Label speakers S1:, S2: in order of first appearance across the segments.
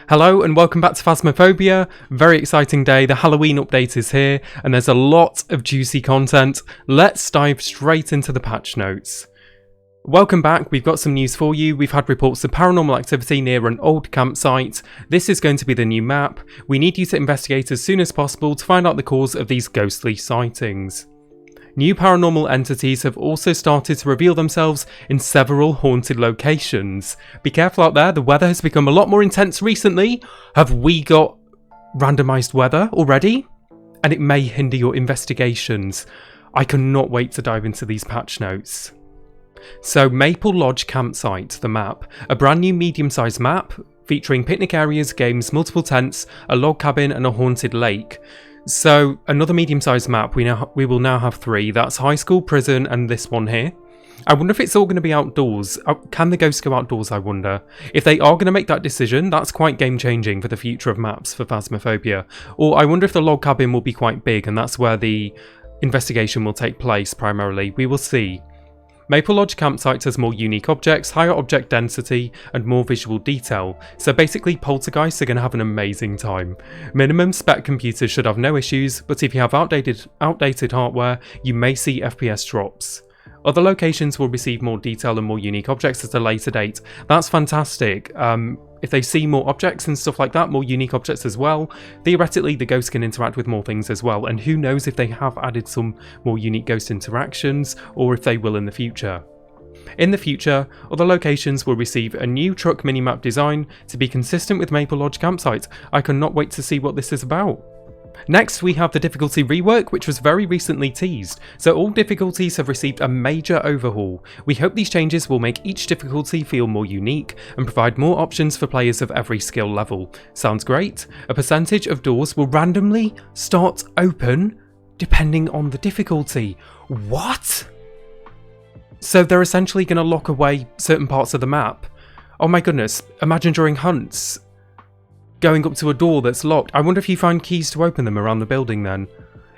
S1: Hello and welcome back to Phasmophobia. Very exciting day, the Halloween update is here and there's a lot of juicy content. Let's dive straight into the patch notes. Welcome back, we've got some news for you. We've had reports of paranormal activity near an old campsite. This is going to be the new map. We need you to investigate as soon as possible to find out the cause of these ghostly sightings. New paranormal entities have also started to reveal themselves in several haunted locations. Be careful out there, the weather has become a lot more intense recently. Have we got randomised weather already? And it may hinder your investigations. I cannot wait to dive into these patch notes. So Maple Lodge Campsite, the map, a brand new medium-sized map featuring picnic areas, games, multiple tents, a log cabin and a haunted lake. So another medium-sized map, we will now have three. That's high school, prison and this one here. I wonder if it's all going to be outdoors. Can the ghosts go outdoors, I wonder? If they are going to make that decision, that's quite game-changing for the future of maps for Phasmophobia. Or I wonder if the log cabin will be quite big and that's where the investigation will take place primarily. We will see. Maple Lodge Campsite has more unique objects, higher object density, and more visual detail, so basically poltergeists are going to have an amazing time. Minimum spec computers should have no issues, but if you have outdated hardware, you may see FPS drops. Other locations will receive more detail and more unique objects at a later date. That's fantastic. If they see more objects and stuff like that, more unique objects as well, theoretically the ghosts can interact with more things as well, and who knows if they have added some more unique ghost interactions, or if they will in the future. In the future, other locations will receive a new truck minimap design to be consistent with Maple Lodge Campsite. I cannot wait to see what this is about. Next we have the difficulty rework, which was very recently teased, so all difficulties have received a major overhaul. We hope these changes will make each difficulty feel more unique and provide more options for players of every skill level. Sounds great. A percentage of doors will randomly start open depending on the difficulty. What? So they're essentially going to lock away certain parts of the map. Oh my goodness, imagine during hunts going up to a door that's locked. I wonder if you find keys to open them around the building then.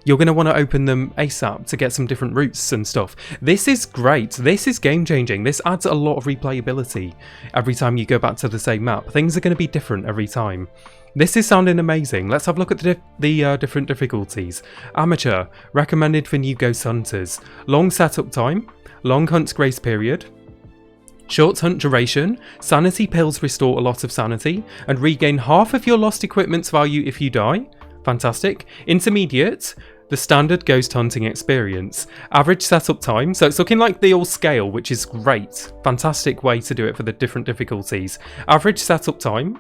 S1: You're going to want to open them ASAP to get some different routes and stuff. This is great. This is game changing. This adds a lot of replayability every time you go back to the same map. Things are going to be different every time. This is sounding amazing. Let's have a look at the different difficulties. Amateur, recommended for new ghost hunters. Long setup time, long hunt grace period. Short hunt duration, sanity pills restore a lot of sanity, and regain half of your lost equipment's value if you die. Fantastic. Intermediate, the standard ghost hunting experience. Average setup time, so it's looking like the all scale, which is great. Fantastic way to do it for the different difficulties. Average setup time,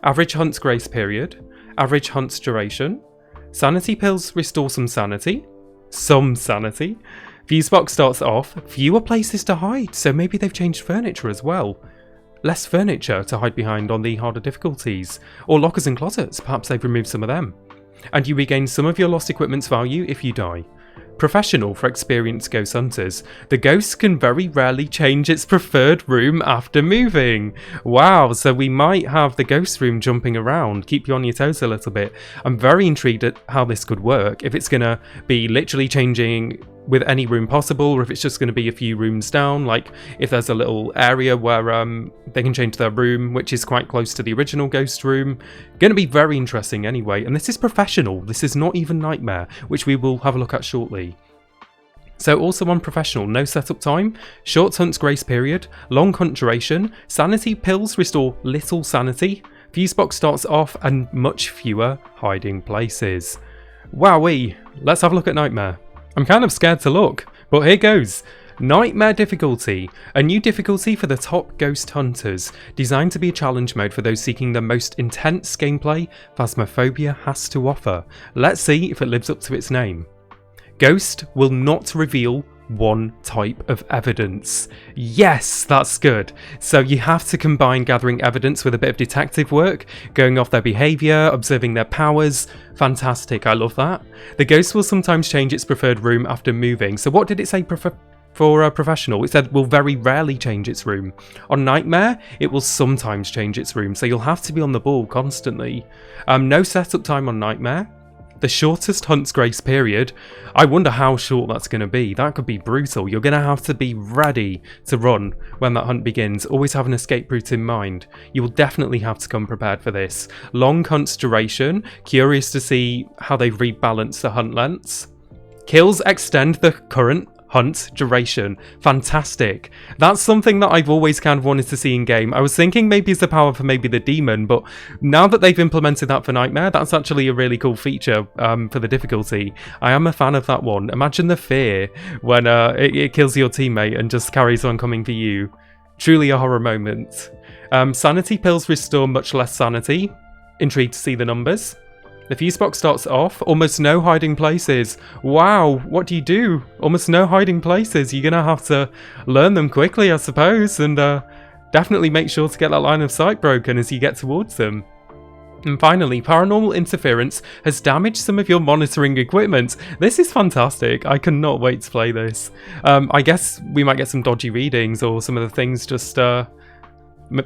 S1: average hunt's grace period, average hunt's duration. Sanity pills restore some sanity. Fusebox starts off, fewer places to hide, so maybe they've changed furniture as well. Less furniture to hide behind on the harder difficulties. Or lockers and closets, perhaps they've removed some of them. And you regain some of your lost equipment's value if you die. Professional for experienced ghost hunters. The ghost can very rarely change its preferred room after moving. Wow, so we might have the ghost room jumping around. Keep you on your toes a little bit. I'm very intrigued at how this could work. If it's going to be literally changing with any room possible, or if it's just going to be a few rooms down, like if there's a little area where they can change their room, which is quite close to the original ghost room. Going to be very interesting anyway, and this is professional, this is not even nightmare, which we will have a look at shortly. So also on professional, no setup time, short hunt's grace period, long hunt duration, sanity pills restore little sanity, fusebox starts off, and much fewer hiding places. Wowee, let's have a look at nightmare. I'm kind of scared to look, but here goes. Nightmare difficulty, a new difficulty for the top ghost hunters, designed to be a challenge mode for those seeking the most intense gameplay Phasmophobia has to offer. Let's see if it lives up to its name. Ghost will not reveal one type of evidence. Yes, that's good. So you have to combine gathering evidence with a bit of detective work, going off their behaviour, observing their powers. Fantastic, I love that. The ghost will sometimes change its preferred room after moving. So what did it say for a professional? It said will very rarely change its room. On Nightmare, it will sometimes change its room, so you'll have to be on the ball constantly. No setup time on Nightmare. the shortest hunt's grace period. I wonder how short that's going to be. That could be brutal. You're going to have to be ready to run when that hunt begins. Always have an escape route in mind. You will definitely have to come prepared for this. Long hunt's duration. Curious to see how they've rebalanced the hunt lengths. Kills extend the current hunt duration. Fantastic. That's something that I've always kind of wanted to see in game. I was thinking maybe it's the power for maybe the demon, but now that they've implemented that for Nightmare, that's actually a really cool feature for the difficulty. I am a fan of that one. Imagine the fear when it kills your teammate and just carries on coming for you. Truly a horror moment. Sanity pills restore much less sanity. Intrigued to see the numbers. The fuse box starts off, almost no hiding places. Wow, what do you do? Almost no hiding places. You're going to have to learn them quickly, I suppose, and definitely make sure to get that line of sight broken as you get towards them. And finally, paranormal interference has damaged some of your monitoring equipment. This is fantastic. I cannot wait to play this. I guess we might get some dodgy readings, or some of the things just...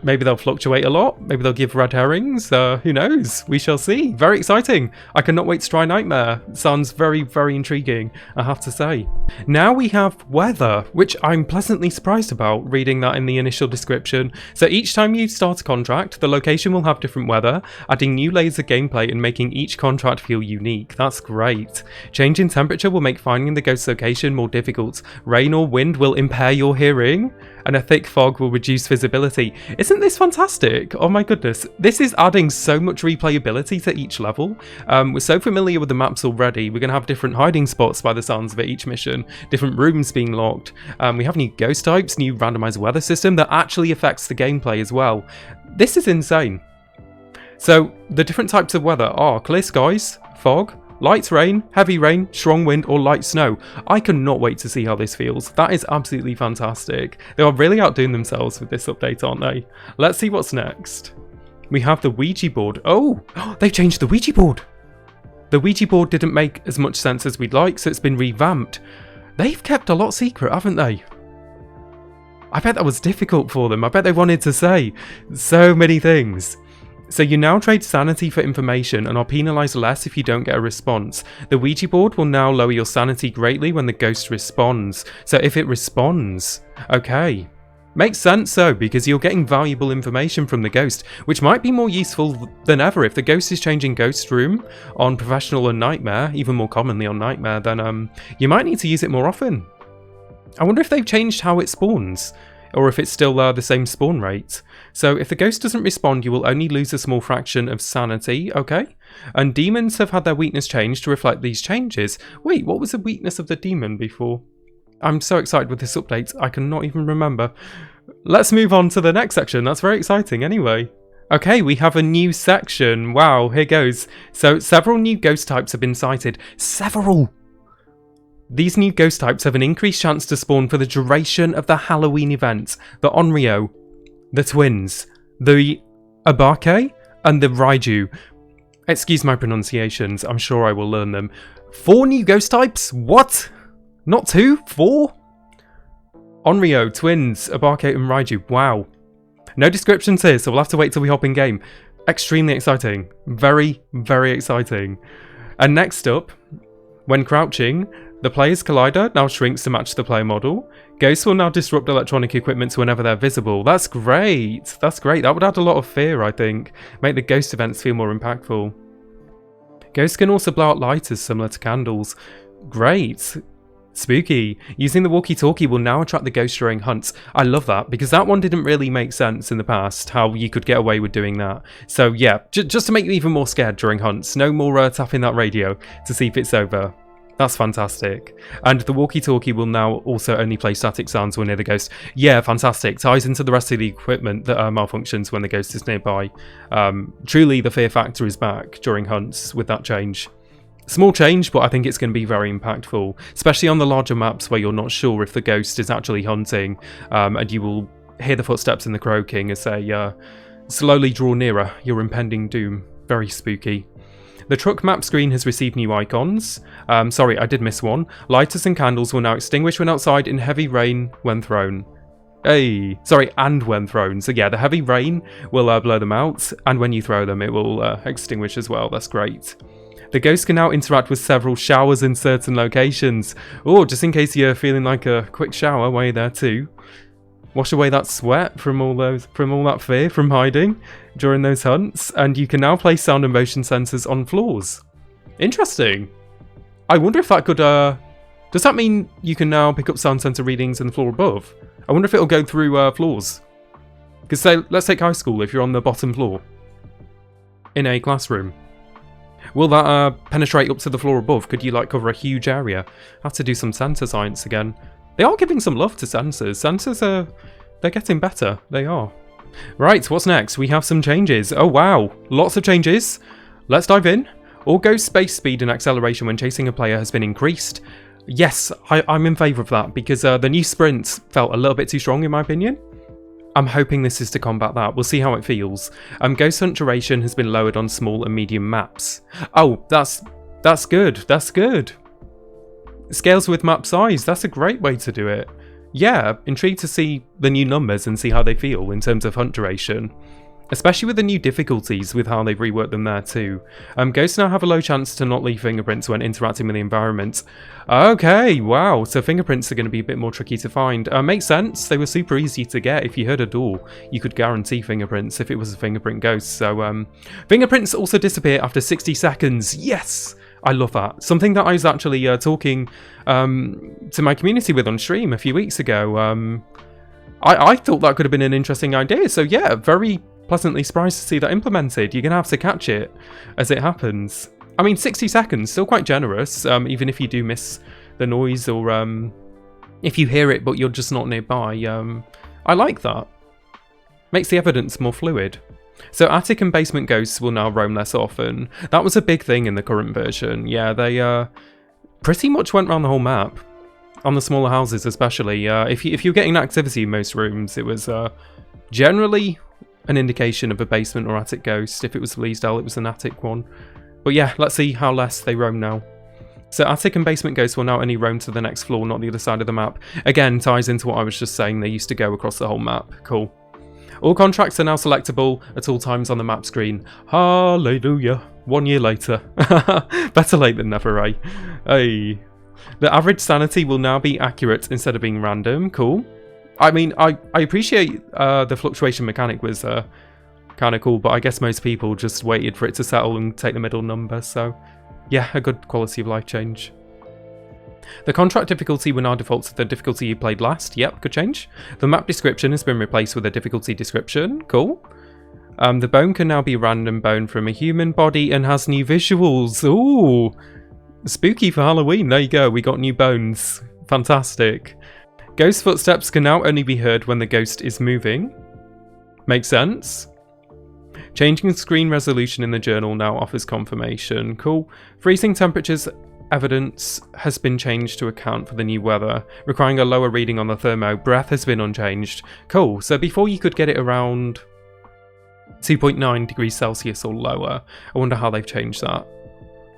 S1: maybe they'll fluctuate a lot. Maybe they'll give red herrings. Who knows? We shall see. Very exciting. I cannot wait to try Nightmare. Sounds very, very intriguing, I have to say. Now we have weather, which I'm pleasantly surprised about reading that in the initial description. So each time you start a contract, the location will have different weather, adding new layers of gameplay and making each contract feel unique. That's great. Change in temperature will make finding the ghost location more difficult. Rain or wind will impair your hearing, and a thick fog will reduce visibility. Isn't this fantastic? Oh my goodness. This is adding so much replayability to each level. We're so familiar with the maps already. We're going to have different hiding spots by the sounds of it each mission, different rooms being locked. We have new ghost types, new randomized weather system that actually affects the gameplay as well. This is insane. So the different types of weather are clear skies, fog, light rain, heavy rain, strong wind, or light snow. I cannot wait to see how this feels. That is absolutely fantastic. They are really outdoing themselves with this update, aren't they? Let's see what's next. We have the Ouija board. Oh, they've changed the Ouija board. The Ouija board didn't make as much sense as we'd like, so it's been revamped. They've kept a lot secret, haven't they? I bet that was difficult for them. I bet they wanted to say so many things. So you now trade sanity for information and are penalised less if you don't get a response. The Ouija board will now lower your sanity greatly when the ghost responds. So if it responds, okay. Makes sense though, because you're getting valuable information from the ghost, which might be more useful than ever. If the ghost is changing ghost room on Professional and Nightmare, even more commonly on Nightmare, then you might need to use it more often. I wonder if they've changed how it spawns, or if it's still the same spawn rate. So if the ghost doesn't respond, you will only lose a small fraction of sanity, okay? And demons have had their weakness changed to reflect these changes. Wait, what was the weakness of the demon before? I'm so excited with this update, I cannot even remember. Let's move on to the next section, that's very exciting anyway. Okay, we have a new section. Wow, here goes. So several new ghost types have been sighted. Several! These new ghost types have an increased chance to spawn for the duration of the Halloween event. The Onryo, the Twins, the Abake, and the Raiju. Excuse my pronunciations, I'm sure I will learn them. 4 new ghost types? What? Not 2? 4? Onryo, Twins, Abake, and Raiju. Wow. No descriptions here, so we'll have to wait till we hop in game. Extremely exciting. Very, very exciting. And next up, when crouching, the player's collider now shrinks to match the player model. Ghosts will now disrupt electronic equipment whenever they're visible. That's great. That's great. That would add a lot of fear, I think. Make the ghost events feel more impactful. Ghosts can also blow out lighters similar to candles. Great. Spooky. Using the walkie-talkie will now attract the ghost during hunts. I love that, because that one didn't really make sense in the past, how you could get away with doing that. So yeah, just to make you even more scared during hunts. No more tapping that radio to see if it's over. That's fantastic. And the walkie-talkie will now also only play static sounds when near the ghost. Yeah, fantastic. Ties into the rest of the equipment that malfunctions when the ghost is nearby. Truly, the fear factor is back during hunts with that change. Small change, but I think it's going to be very impactful, especially on the larger maps where you're not sure if the ghost is actually hunting, and you will hear the footsteps in the croaking as they slowly draw nearer your impending doom. Very spooky. The truck map screen has received new icons. Sorry, I did miss one. Lighters and candles will now extinguish when outside in heavy rain when thrown. Hey, sorry, and when thrown. So yeah, the heavy rain will blow them out, and when you throw them, it will extinguish as well. That's great. The ghost can now interact with several showers in certain locations. Oh, just in case you're feeling like a quick shower while you're there too. Wash away that sweat from all that fear from hiding during those hunts. And you can now place sound and motion sensors on floors. Interesting. I wonder if that could, does that mean you can now pick up sound sensor readings in the floor above? I wonder if it'll go through floors. Because say, let's take high school, if you're on the bottom floor in a classroom. Will that penetrate up to the floor above? Could you like cover a huge area? Have to do some sensor science again. They are giving some love to sensors. Sensors are, they're getting better. They are. Right, what's next? We have some changes. Oh wow, lots of changes. Let's dive in. All ghost space speed and acceleration when chasing a player has been increased. Yes, I'm in favour of that because the new sprints felt a little bit too strong in my opinion. I'm hoping this is to combat that. We'll see how it feels. Ghost hunt duration has been lowered on small and medium maps. Oh, that's good. That's good. Scales with map size. That's a great way to do it. Yeah, intrigued to see the new numbers and see how they feel in terms of hunt duration. Especially with the new difficulties with how they've reworked them there too. Ghosts now have a low chance to not leave fingerprints when interacting with the environment. Okay, wow, so fingerprints are going to be a bit more tricky to find. Makes sense, they were super easy to get. If you heard a door, you could guarantee fingerprints if it was a fingerprint ghost. So, fingerprints also disappear after 60 seconds. Yes! I love that. Something that I was actually talking to my community with on stream a few weeks ago. I thought that could have been an interesting idea. So yeah, very pleasantly surprised to see that implemented. You're going to have to catch it as it happens. I mean, 60 seconds, still quite generous, even if you do miss the noise or if you hear it but you're just not nearby. I like that. Makes the evidence more fluid. So attic and basement ghosts will now roam less often. That was a big thing in the current version. Yeah, they pretty much went around the whole map. On the smaller houses especially. If you're getting activity in most rooms, it was generally an indication of a basement or attic ghost. If it was Leesdale, it was an attic one. But yeah, let's see how less they roam now. So attic and basement ghosts will now only roam to the next floor, not the other side of the map. Again, ties into what I was just saying, they used to go across the whole map. Cool. All contracts are now selectable at all times on the map screen. Hallelujah. 1 year later. Better late than never, right? Hey. The average sanity will now be accurate instead of being random. Cool. I mean, I appreciate the fluctuation mechanic was kind of cool, but I guess most people just waited for it to settle and take the middle number. So yeah, a good quality of life change. The contract difficulty will now default to the difficulty you played last. Yep, good change. The map description has been replaced with a difficulty description. Cool. The bone can now be random bone from a human body and has new visuals. Ooh, spooky for Halloween. There you go, we got new bones. Fantastic. Ghost footsteps can now only be heard when the ghost is moving. Makes sense. Changing screen resolution in the journal now offers confirmation. Cool. Freezing temperatures evidence has been changed to account for the new weather, requiring a lower reading on the thermo. Breath has been unchanged. Cool. So before you could get it around 2.9 degrees Celsius or lower. I wonder how they've changed that.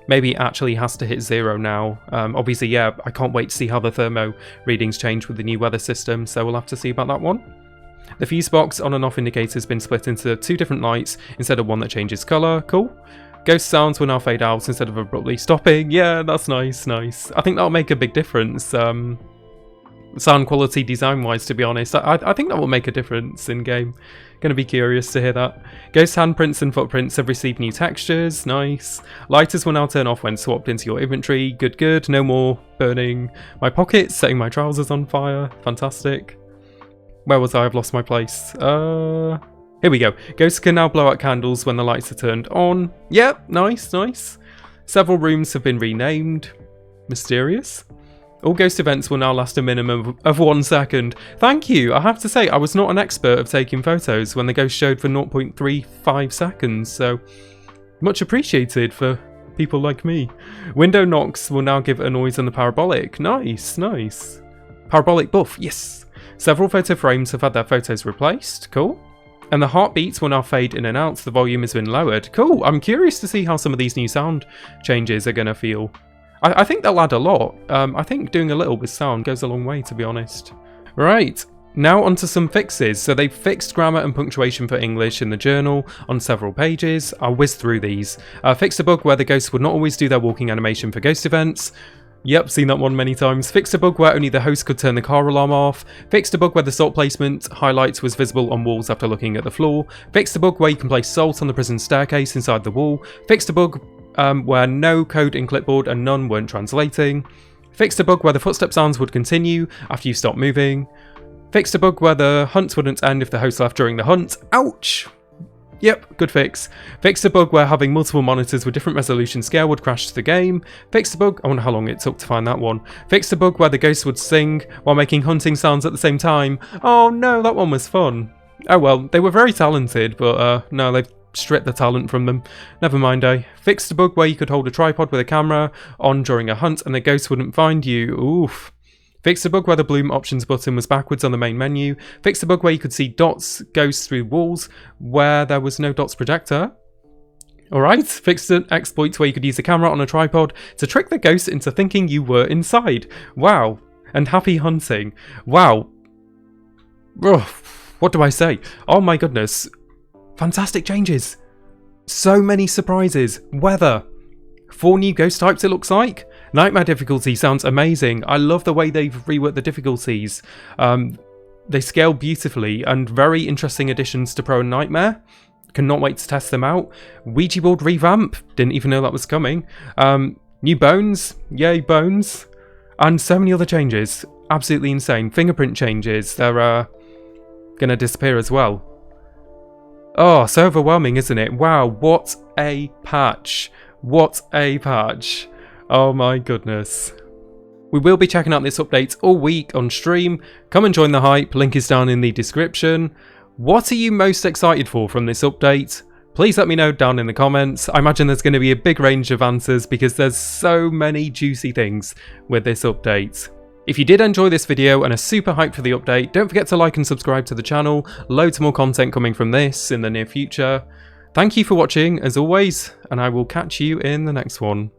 S1: Maybe it actually has to hit 0 now. Obviously, yeah, I can't wait to see how the thermo readings change with the new weather system, so we'll have to see about that one. The fuse box on and off indicator has been split into 2 different lights instead of one that changes colour. Cool. Ghost sounds will now fade out instead of abruptly stopping. Yeah, that's nice, nice. I think that'll make a big difference. Sound quality design-wise, to be honest. I think that will make a difference in-game. Gonna be curious to hear that. Ghost handprints and footprints have received new textures. Nice. Lighters will now turn off when swapped into your inventory. Good, good. No more burning my pockets, setting my trousers on fire. Fantastic. Where was I? I've lost my place. Here we go. Ghosts can now blow out candles when the lights are turned on. Yep, nice, nice. Several rooms have been renamed. Mysterious. All ghost events will now last a minimum of 1 second. Thank you. I have to say, I was not an expert of taking photos when the ghost showed for 0.35 seconds, so much appreciated for people like me. Window knocks will now give a noise on the parabolic. Nice, nice. Parabolic buff, yes. Several photo frames have had their photos replaced. Cool. And the heartbeats will now fade in and out. The volume has been lowered. Cool. I'm curious to see how some of these new sound changes are going to feel. I think they'll add a lot. I think doing a little with sound goes a long way, to be honest. Right. Now onto some fixes. So they've fixed grammar and punctuation for English in the journal on several pages. I'll whiz through these. Fixed a bug where the ghosts would not always do their walking animation for ghost events. Yep, seen that one many times. Fixed a bug where only the host could turn the car alarm off. Fixed a bug where the salt placement highlights was visible on walls after looking at the floor. Fixed a bug where you can place salt on the prison staircase inside the wall. Fixed a bug where no code in clipboard and none weren't translating. Fixed a bug where the footstep sounds would continue after you stopped moving. Fixed a bug where the hunt wouldn't end if the host left during the hunt. Ouch! Yep, good fix. Fixed a bug where having multiple monitors with different resolution scale would crash the game. Fixed a bug, I wonder how long it took to find that one. Fixed a bug where the ghosts would sing while making hunting sounds at the same time. Oh no, that one was fun. Oh well, they were very talented, but no, they've stripped the talent from them. Never mind, eh? Fixed a bug where you could hold a tripod with a camera on during a hunt and the ghost wouldn't find you. Oof. Fixed a bug where the bloom options button was backwards on the main menu. Fixed a bug where you could see dots ghosts through walls where there was no dots projector. Alright, fixed an exploit where you could use a camera on a tripod to trick the ghost into thinking you were inside. Wow. And happy hunting. Wow. Ugh, what do I say? Oh my goodness. Fantastic changes. So many surprises. Weather. 4 new ghost types it looks like. Nightmare difficulty sounds amazing. I love the way they've reworked the difficulties. They scale beautifully and very interesting additions to Pro and Nightmare. Cannot wait to test them out. Ouija board revamp. Didn't even know that was coming. New bones. Yay, bones. And so many other changes. Absolutely insane. Fingerprint changes. They're gonna disappear as well. Oh, so overwhelming, isn't it? Wow, what a patch. What a patch. Oh my goodness. We will be checking out this update all week on stream. Come and join the hype, link is down in the description. What are you most excited for from this update? Please let me know down in the comments. I imagine there's going to be a big range of answers because there's so many juicy things with this update. If you did enjoy this video and are super hyped for the update, don't forget to like and subscribe to the channel. Loads more content coming from this in the near future. Thank you for watching as always, and I will catch you in the next one.